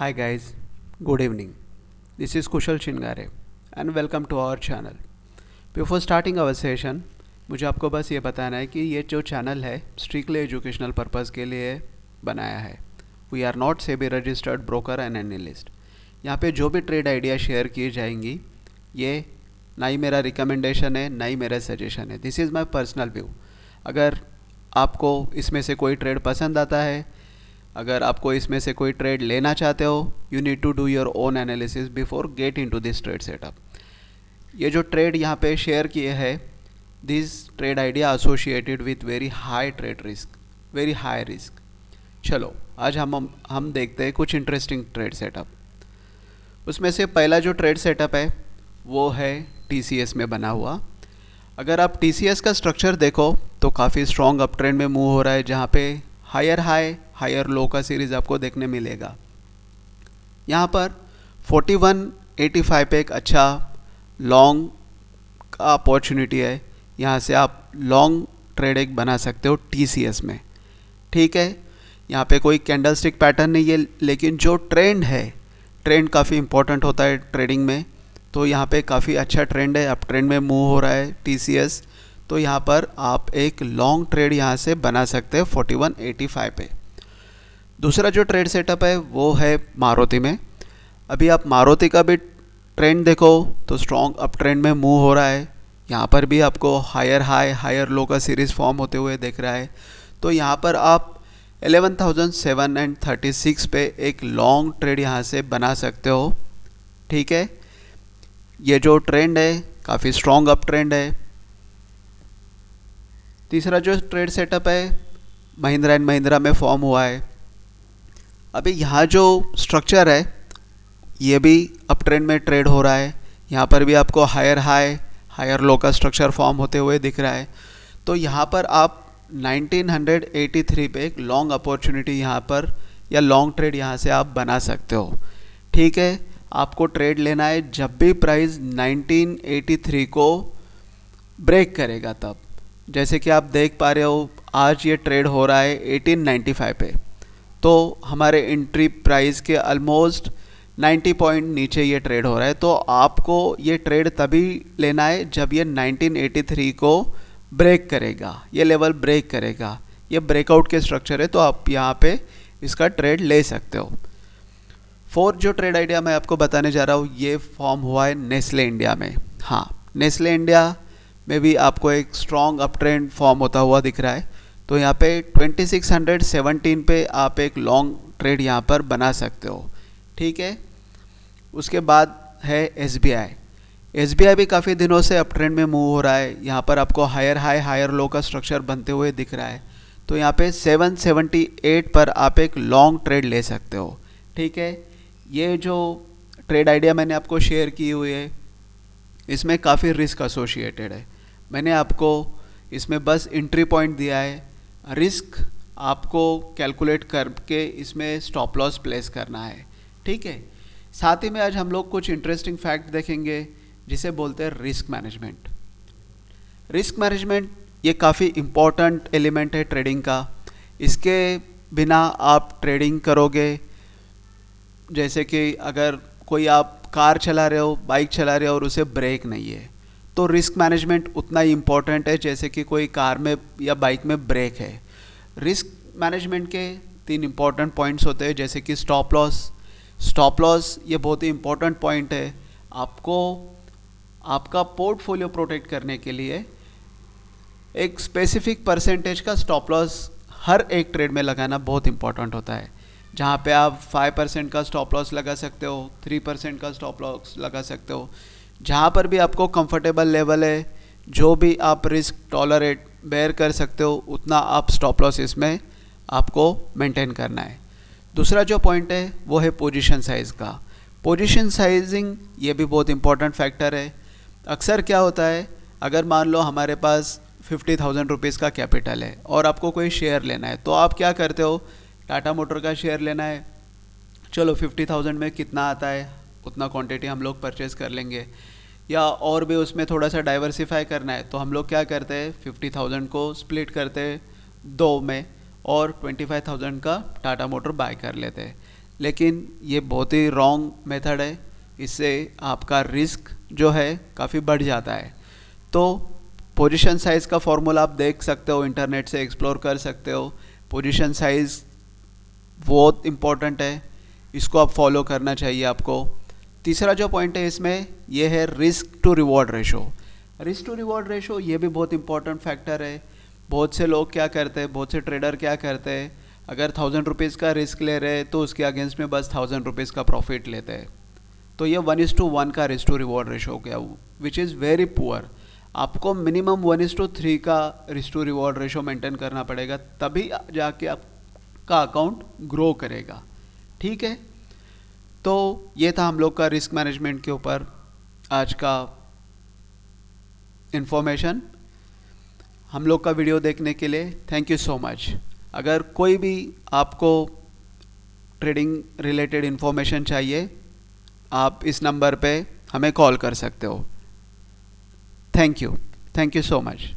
Hi guys, good evening. This is Kushal Chingare and welcome to our channel. Before starting our session, मुझे आपको बस ये बताना है कि ये जो चैनल है स्ट्रिक्टली एजुकेशनल पर्पज़ के लिए बनाया है. We are not SEBI registered broker and analyst. यहाँ पे जो भी ट्रेड आइडिया शेयर की जाएंगी ये ना ही मेरा रिकमेंडेशन है ना ही मेरा सजेशन है. This is my personal view. अगर आपको इसमें से कोई ट्रेड पसंद आता है, अगर आपको इसमें से कोई ट्रेड लेना चाहते हो, you need to do your own analysis before get into this trade setup. ये जो ट्रेड यहाँ पे शेयर किए हैं, this trade idea associated with very high trade risk, very high risk. चलो आज हम देखते हैं कुछ इंटरेस्टिंग ट्रेड सेटअप. उसमें से पहला जो ट्रेड सेटअप है वो है TCS में बना हुआ. अगर आप TCS का स्ट्रक्चर देखो तो काफ़ी स्ट्रॉन्ग अप ट्रेंड में मूव हो रहा है, जहाँ पे हायर हाई हायर लो का सीरीज़ आपको देखने मिलेगा. यहाँ पर 4185 पे एक अच्छा लॉन्ग का अपॉर्चुनिटी है. यहाँ से आप लॉन्ग ट्रेड एक बना सकते हो TCS में. ठीक है, यहाँ पे कोई कैंडलस्टिक पैटर्न नहीं है, लेकिन जो ट्रेंड है, ट्रेंड काफ़ी इंपॉर्टेंट होता है ट्रेडिंग में. तो यहाँ पे काफ़ी अच्छा ट्रेंड है, अप ट्रेंड में मूव हो रहा है TCS. तो यहाँ पर आप एक लॉन्ग ट्रेड यहाँ से बना सकते हैं 4185 पे. दूसरा जो ट्रेड सेटअप है वो है मारुति में. अभी आप मारुति का भी ट्रेंड देखो तो स्ट्रॉन्ग अप ट्रेंड में मूव हो रहा है. यहाँ पर भी आपको हायर हाई हायर लो का सीरीज़ फॉर्म होते हुए दिख रहा है. तो यहाँ पर आप 11,736 पे एक लॉन्ग ट्रेड यहाँ से बना सकते हो. ठीक है, ये जो ट्रेंड है काफ़ी स्ट्रॉन्ग अप ट्रेंड है. तीसरा जो ट्रेड सेटअप है महिंद्रा एंड महिंद्रा में फॉर्म हुआ है. अभी यहाँ जो स्ट्रक्चर है ये भी अप ट्रेंड में ट्रेड हो रहा है. यहाँ पर भी आपको हायर हाई हायर लो का स्ट्रक्चर फॉर्म होते हुए दिख रहा है. तो यहाँ पर आप 1983 पे एक लॉन्ग अपॉर्चुनिटी यहाँ पर या लॉन्ग ट्रेड यहाँ से आप बना सकते हो. ठीक है, आपको ट्रेड लेना है जब भी प्राइस 1983 को ब्रेक करेगा तब. जैसे कि आप देख पा रहे हो आज ये ट्रेड हो रहा है 1895 पे. तो हमारे एंट्री प्राइस के ऑलमोस्ट 90 पॉइंट नीचे ये ट्रेड हो रहा है. तो आपको ये ट्रेड तभी लेना है जब ये 1983 को ब्रेक करेगा, ये लेवल ब्रेक करेगा. ये ब्रेकआउट के स्ट्रक्चर है, तो आप यहाँ पे इसका ट्रेड ले सकते हो. फोर्थ जो ट्रेड आइडिया मैं आपको बताने जा रहा हूँ ये फॉर्म हुआ है नेस्ले इंडिया में. हाँ, नेस्ले इंडिया में भी आपको एक स्ट्रॉन्ग अप ट्रेंड फॉर्म होता हुआ दिख रहा है. तो यहाँ पे 2617 पे आप एक लॉन्ग ट्रेड यहाँ पर बना सकते हो. ठीक है, उसके बाद है SBI भी काफ़ी दिनों से अप ट्रेंड में मूव हो रहा है. यहाँ पर आपको हायर हाई हायर लो का स्ट्रक्चर बनते हुए दिख रहा है. तो यहाँ पे 778 पर आप एक लॉन्ग ट्रेड ले सकते हो. ठीक है, ये जो ट्रेड आइडिया मैंने आपको शेयर की हुई है इसमें काफ़ी रिस्क एसोसिएटेड है. मैंने आपको इसमें बस एंट्री पॉइंट दिया है. रिस्क आपको कैलकुलेट करके इसमें स्टॉप लॉस प्लेस करना है. ठीक है, साथ ही में आज हम लोग कुछ इंटरेस्टिंग फैक्ट देखेंगे जिसे बोलते हैं रिस्क मैनेजमेंट. रिस्क मैनेजमेंट ये काफ़ी इम्पॉर्टेंट एलिमेंट है ट्रेडिंग का. इसके बिना आप ट्रेडिंग करोगे, जैसे कि अगर कोई आप कार चला रहे हो, बाइक चला रहे हो और उसे ब्रेक नहीं है, तो रिस्क मैनेजमेंट उतना ही इम्पॉर्टेंट है जैसे कि कोई कार में या बाइक में ब्रेक है. रिस्क मैनेजमेंट के 3 इम्पॉर्टेंट पॉइंट्स होते हैं, जैसे कि स्टॉप लॉस ये बहुत ही इम्पॉर्टेंट पॉइंट है. आपको आपका पोर्टफोलियो प्रोटेक्ट करने के लिए एक स्पेसिफिक परसेंटेज का स्टॉप लॉस हर एक ट्रेड में लगाना बहुत इंपॉर्टेंट होता है. जहाँ पे आप 5% का स्टॉप लॉस लगा सकते हो, 3% का स्टॉप लॉस लगा सकते हो. जहाँ पर भी आपको कंफर्टेबल लेवल है, जो भी आप रिस्क टॉलरेट बेयर कर सकते हो, उतना आप स्टॉप लॉस इसमें आपको मेंटेन करना है. दूसरा जो पॉइंट है वो है पोजीशन साइज़ का. पोजीशन साइजिंग ये भी बहुत इंपॉर्टेंट फैक्टर है. अक्सर क्या होता है, अगर मान लो हमारे पास 50,000 रुपीज़ का कैपिटल है और आपको कोई शेयर लेना है, तो आप क्या करते हो, टाटा मोटर का शेयर लेना है, चलो 50,000 में कितना आता है उतना क्वांटिटी हम लोग परचेज़ कर लेंगे. या और भी उसमें थोड़ा सा डाइवर्सिफाई करना है, तो हम लोग क्या करते हैं 50,000 को स्प्लिट करते हैं 2 में और 25,000 का टाटा मोटर बाय कर लेते हैं. लेकिन ये बहुत ही रॉन्ग मेथड है। इससे आपका रिस्क जो है काफ़ी बढ़ जाता है। तो पोजीशन साइज़ का फॉर्मूला आप देख सकते हो, इंटरनेट से एक्सप्लोर कर सकते हो। पोजीशन साइज़ बहुत इम्पोर्टेंट है, इसको आप फॉलो करना चाहिए आपको। तीसरा जो पॉइंट है इसमें ये है risk to reward ratio. Risk to reward ratio ये भी बहुत इंपॉर्टेंट फैक्टर है। बहुत से लोग क्या करते हैं, बहुत से ट्रेडर क्या करते हैं, अगर 1000 रुपीज़ का रिस्क ले रहे हैं तो उसके अगेंस्ट में बस 1000 रुपीज़ का प्रॉफिट लेते हैं। तो ये 1:1 का रिस्क टू रिवॉर्ड रेशो हो गया, विच इज़ वेरी पुअर। आपको मिनिमम 1:3 का risk to reward ratio maintain करना पड़ेगा, तभी जाके आपका अकाउंट ग्रो करेगा। ठीक है, तो ये था हम लोग का रिस्क मैनेजमेंट के ऊपर आज का इन्फॉर्मेशन। हम लोग का वीडियो देखने के लिए थैंक यू सो मच। अगर कोई भी आपको ट्रेडिंग रिलेटेड इन्फॉर्मेशन चाहिए, आप इस नंबर पे हमें कॉल कर सकते हो। Thank you so much.